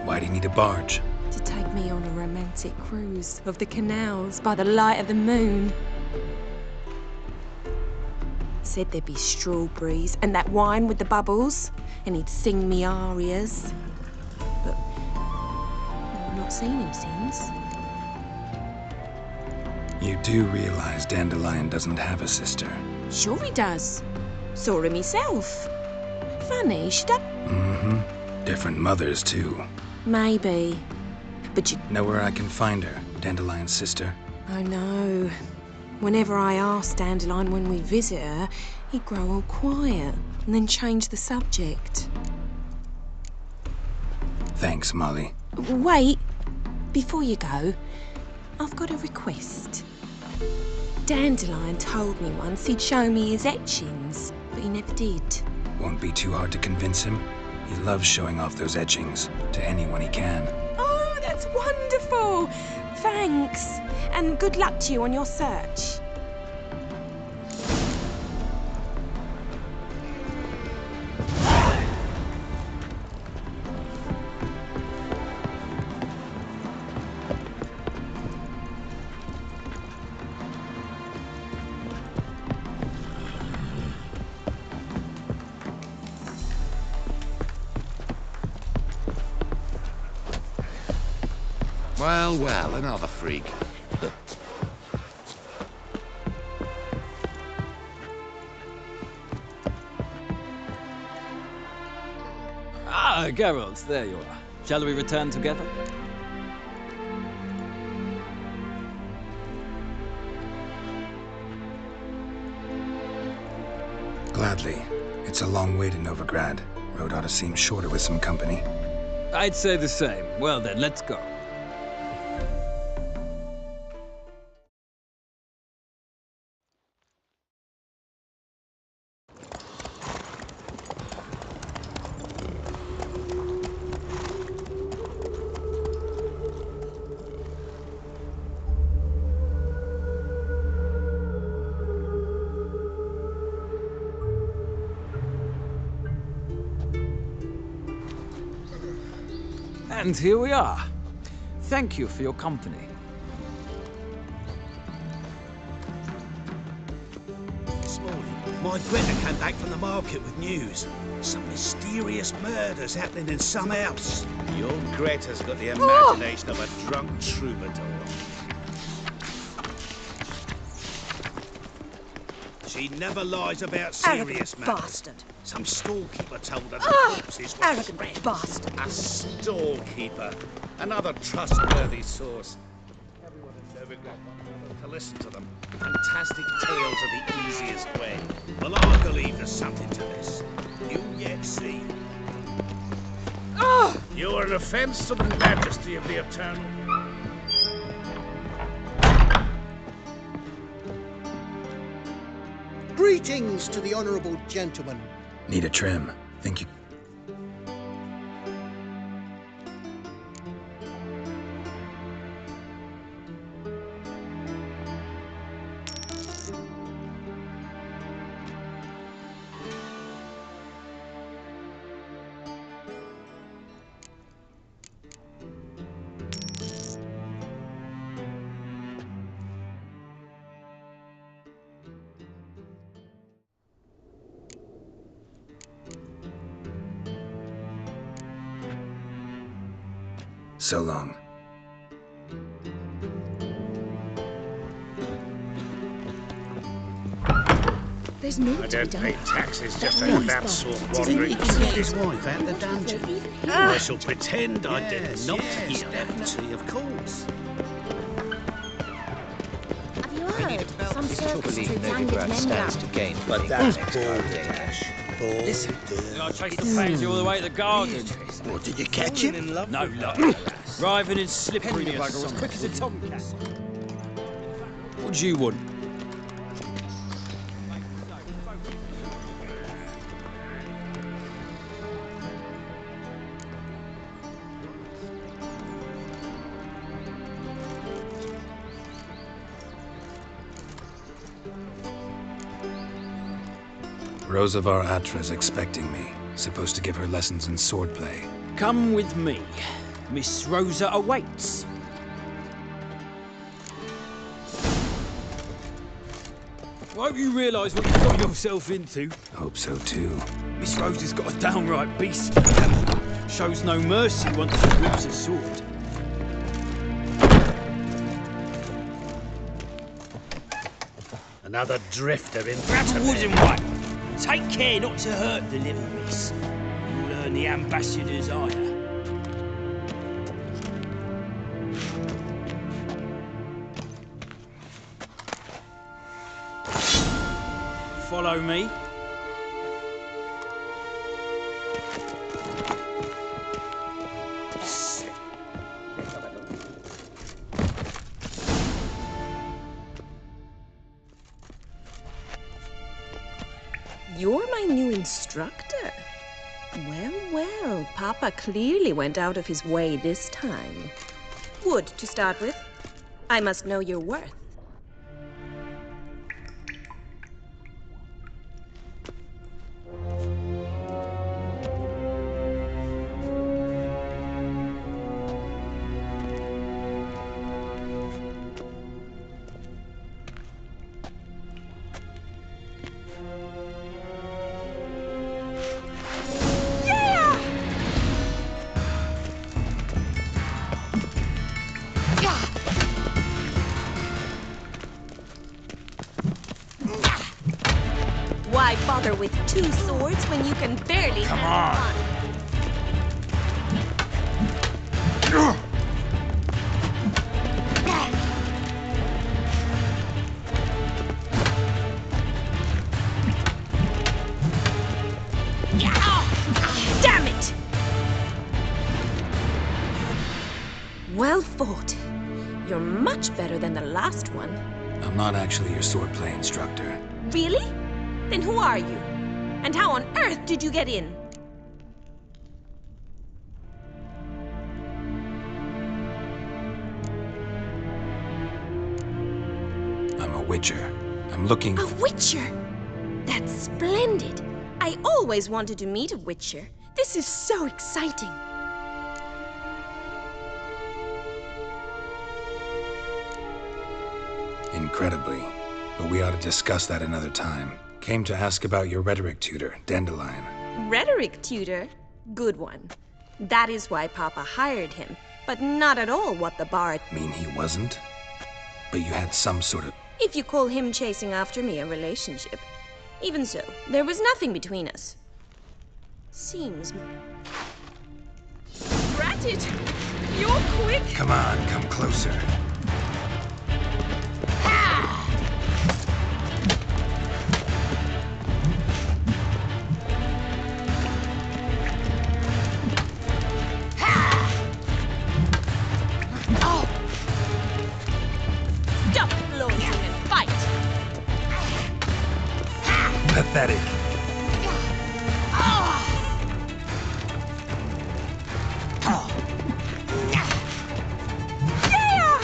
Why'd he need a barge? To take me on a romantic cruise of the canals by the light of the moon. Said there'd be strawberries and that wine with the bubbles, and he'd sing me arias. But I've not seen him since. You do realize Dandelion doesn't have a sister? Sure he does. Saw him himself. Funny, she don't... Mm-hmm. Different mothers, too. Maybe. But you... Know where I can find her, Dandelion's sister? I know. Whenever I ask Dandelion when we visit her, he'd grow all quiet and then change the subject. Thanks, Molly. Wait. Before you go, I've got a request. Dandelion told me once he'd show me his etchings, but he never did. Won't be too hard to convince him. He loves showing off those etchings to anyone he can. Oh, that's wonderful! Thanks, and good luck to you on your search. Well, well, another freak. Ah, Geralt, there you are. Shall we return together? Gladly. It's a long way to Novigrad. Road ought to seem shorter with some company. I'd say the same. Well then, let's go. And here we are. Thank you for your company. This morning, my Greta came back from the market with news. Some mysterious murders happening in some house. Your Greta's got the imagination of a drunk troubadour. She never lies about serious matters. Bastard. Some storekeeper told her the corpses were Arrogant friends. bastard. A storekeeper. Another trustworthy source. Everyone in Novigrad to listen to them. Fantastic tales are the easiest way. Well, I believe there's something to this. You'll yet see. You're an offence to the majesty of the Eternal. Greetings to the honourable gentleman. Need a trim. Think you... So long. There's more I to be don't done. pay taxes just That out noise that box. sort of Do you wandering. think he can get His wife out the dungeon. I shall pretend I did not hear definitely, of course. Have you heard? Some circus believe troupe landed Novigrad men stands down. to gain. But that's balderdash. Listen, I chased the pansy all the way to the garden. What, did you catch him? No luck. Driving in slippery bugger as quick as a tomcat. What do you want? Rosavar Atra's expecting me. Supposed to give her lessons in swordplay. Come with me. Miss Rosa awaits. Won't you realise what you got yourself into? Hope so too. Miss Rosa's got a downright beastly temper. Shows no mercy once she grips a sword. Another drifter in Grab a Britain. wooden one. Take care not to hurt the little miss. You'll earn the ambassador's ire. Follow me. You're my new instructor. Well, well, Papa clearly went out of his way this time. Wood, to start with. I must know your worth. Why bother with two swords when you can barely handle one? Damn it! Well fought. You're much better than the last one. I'm not actually your swordplay instructor. Really? Then who are you? And how on earth did you get in? I'm a witcher. I'm looking... A witcher? That's splendid. I always wanted to meet a witcher. This is so exciting. Incredibly. But we ought to discuss that another time. Came to ask about your rhetoric tutor, Dandelion. Rhetoric tutor? Good one. That is why Papa hired him, but not at all what the bard... Mean he wasn't? But you had some sort of... If you call him chasing after me a relationship. Even so, there was nothing between us. Seems... Drat it! You're quick! Come on, come closer. Stop floating and fight! Pathetic. Yeah!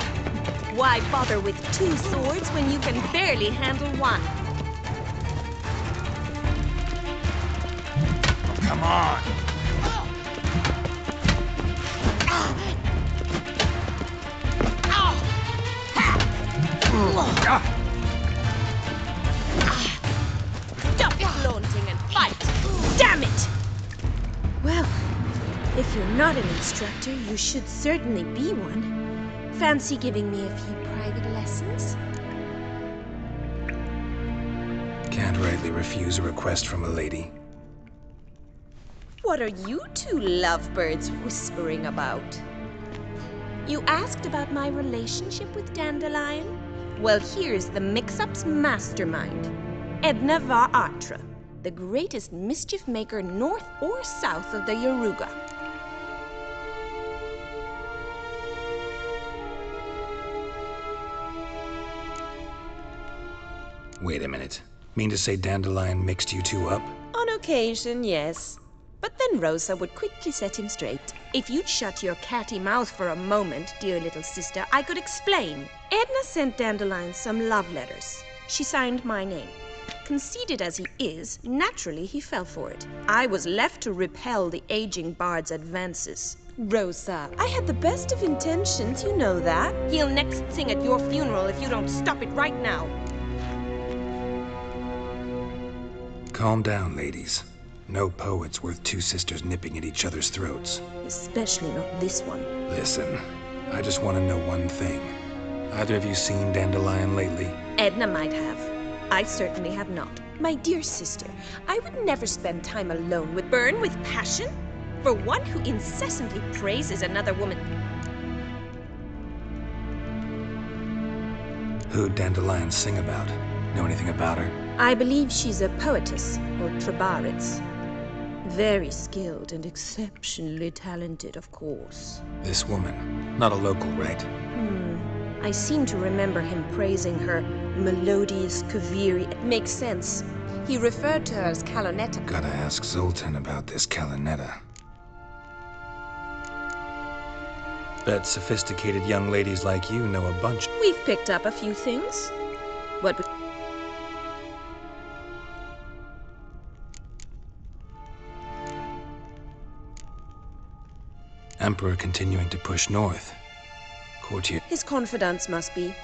Why bother with two swords when you can barely handle one? Come on. Stop flaunting and fight! Damn it! Well, if you're not an instructor, you should certainly be one. Fancy giving me a few private lessons? Can't rightly refuse a request from a lady. What are you two lovebirds whispering about? You asked about my relationship with Dandelion? Well, here's the mix-up's mastermind. Edna var Atra, the greatest mischief maker north or south of the Yaruga. Wait a minute. Mean to say Dandelion mixed you two up? On occasion, yes. But then Rosa would quickly set him straight. If you'd shut your catty mouth for a moment, dear little sister, I could explain. Edna sent Dandelion some love letters. She signed my name. Conceited as he is, naturally he fell for it. I was left to repel the aging bard's advances. Rosa, I had the best of intentions, you know that. He'll next sing at your funeral if you don't stop it right now. Calm down, ladies. No poet's worth two sisters nipping at each other's throats. Especially not this one. Listen, I just want to know one thing. Either of you seen Dandelion lately? Edna might have. I certainly have not. My dear sister, I would never spend time alone with burn with passion for one who incessantly praises another woman. Who'd Dandelion sing about? Know anything about her? I believe she's a poetess, or trabaritz. Very skilled and exceptionally talented, of course. This woman. Not a local, right? I seem to remember him praising her melodious kaviri. It makes sense. He referred to her as Calonetta. Gotta ask Zoltan about this Calonetta. Bet sophisticated young ladies like you know a bunch. We've picked up a few things. What would... Emperor continuing to push north. Courtier. His confidants must be.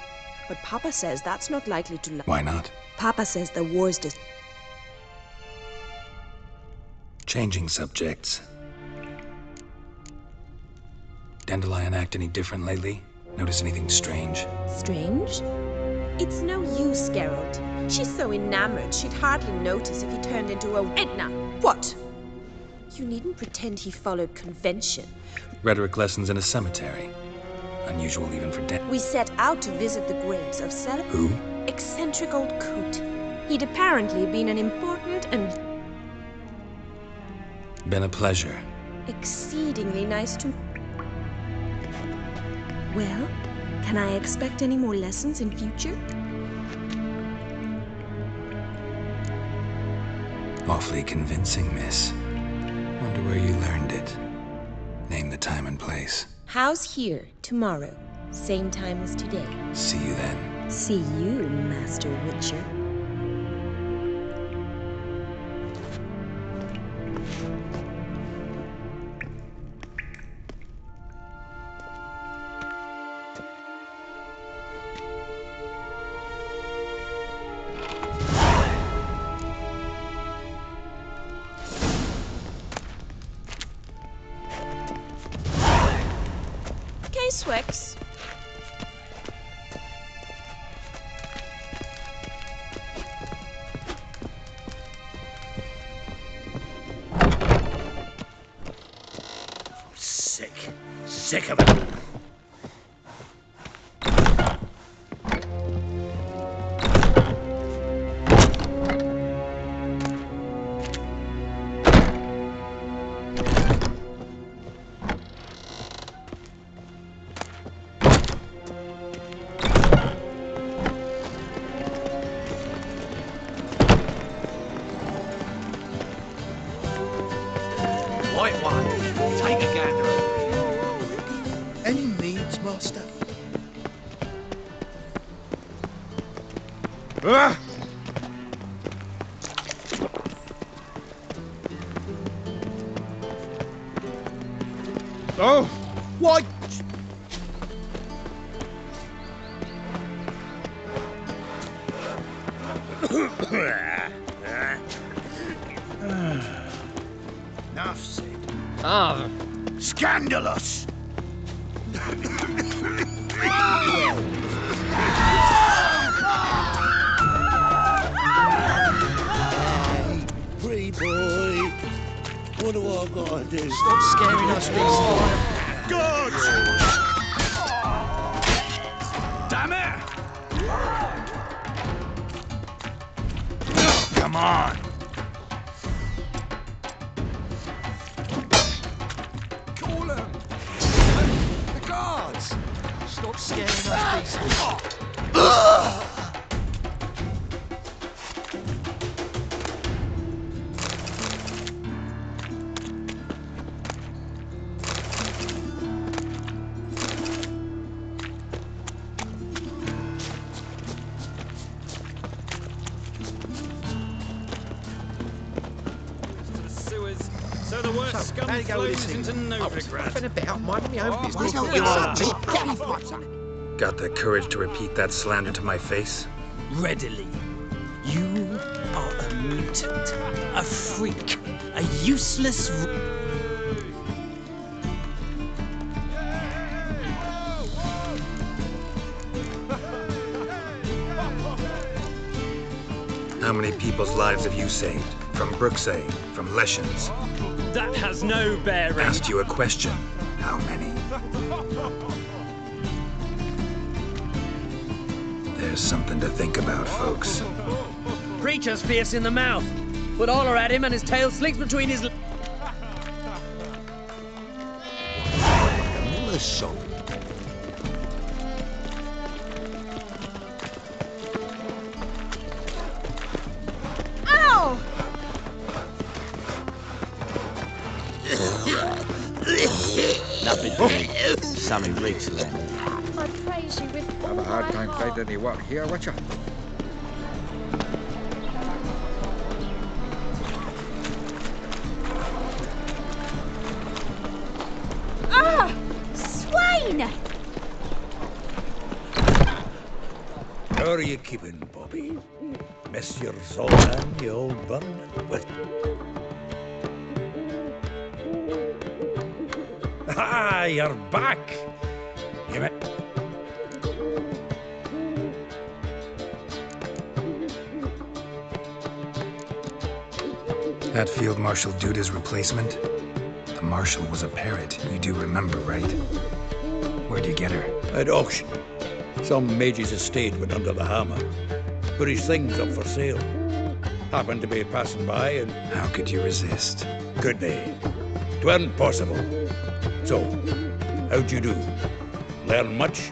But Papa says that's not likely to... Why not? Papa says the war's Changing subjects. Dandelion act any different lately? Notice anything strange? Strange? It's no use, Geralt. She's so enamored she'd hardly notice if he turned into a... Edna! What? You needn't pretend he followed convention. Rhetoric lessons in a cemetery. Unusual even for We set out to visit the graves of Who? Eccentric old coot. He'd apparently been an important and... Been a pleasure. exceedingly nice to... Well, can I expect any more lessons in future? Awfully convincing, miss. Wonder where you learned it. Name the time and place. How's here, tomorrow? Same time as today. See you then. See you, Master Witcher. Swix. Sick of it. Oh, why? Enough said. Ah, scandalous! Pretty boy, what do I gotta do? Stop scaring us, beast. God! Damn it! Come on! Call them! The guards! Stop scaring us, beast. So the worst scum flows into Novigrad. About minding my own business. Got the courage to repeat that slander to my face? Readily. You are a mutant, a freak, a useless... How many people's lives have you saved? From Brooksay, from Leshens? That has no bearing. Asked you a question. How many? There's something to think about, folks. Preacher's fierce in the mouth. Put holler at him and his tail slinks between his... Miller's shop. Ow! Nothing big. Something reeks of that. I praise you with all Have a hard my time heart. finding any work here, watcha? Ah! Swine! How are you keeping, Bobby? Miss your Zoltan, you old bun? With... Ah, you're back! You met... That Field Marshal Duda's replacement? The Marshal was a parrot. You do remember, right? Where'd you get her? At auction. Some mage's estate went under the hammer. Put his things up for sale. Happened to be passing by and... How could you resist? Could they? 'Tweren't possible. So, how'd you do? Learn much?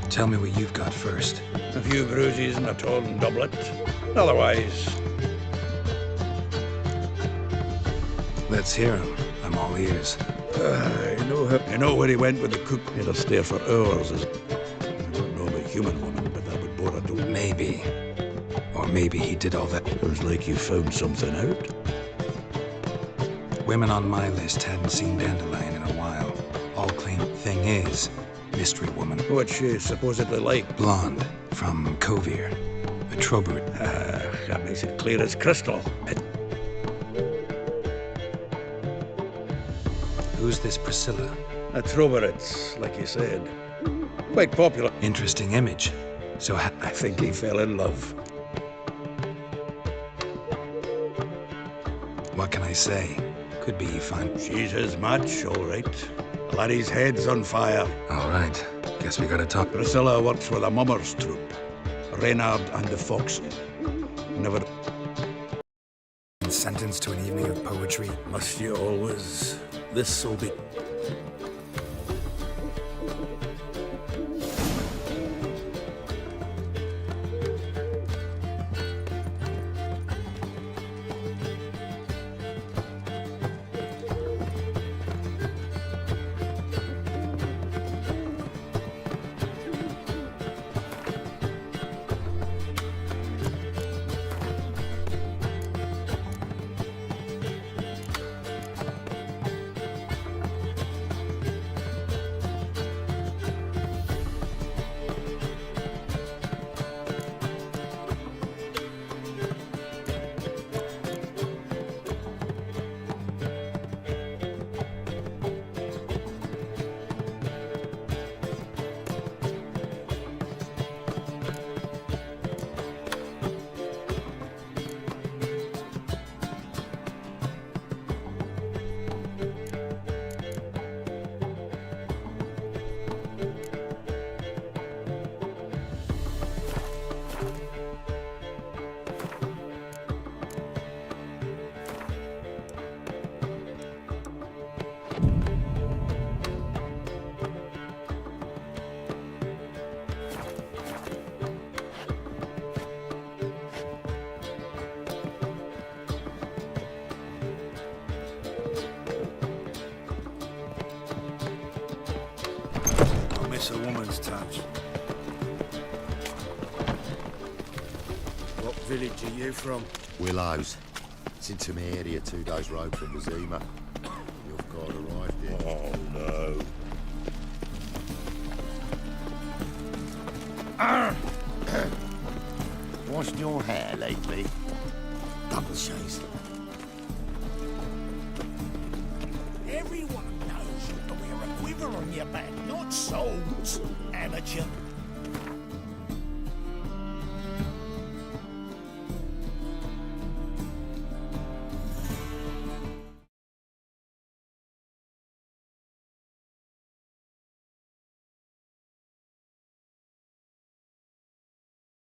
Tell me what you've got first. A few bruises and a torn doublet. Otherwise... Let's hear him. I'm all ears. You know where he went with the cook? He'll stare for hours. I don't know of a human woman, but that would bore a dog. Maybe. Or maybe he did all that. Sounds like you found something out. Women on my list hadn't seen Dandelion in a while. All claim. Thing is, mystery woman. What's she supposedly like? Blonde, from Kovir. A Trobert. That makes it clear as crystal. Who's this Priscilla? A Trobert, like you said. Quite popular. Interesting image. So I think he fell in love. What can I say? Could be fun. She's his match, all right. The laddie's head's on fire. All right. Guess we gotta talk. Priscilla works with a mummer's troupe. Reynard and the Foxen. Never... Sentenced to an evening of poetry. Must you always? This'll be... Miss a woman's touch. What village are you from? Willows. It's into my area, 2 days' road from Wazima. You've got arrived here. Oh, no. Washed your hair lately? Double shades. Everyone knows you're the wearer of women. leather on your back, not soles, amateur.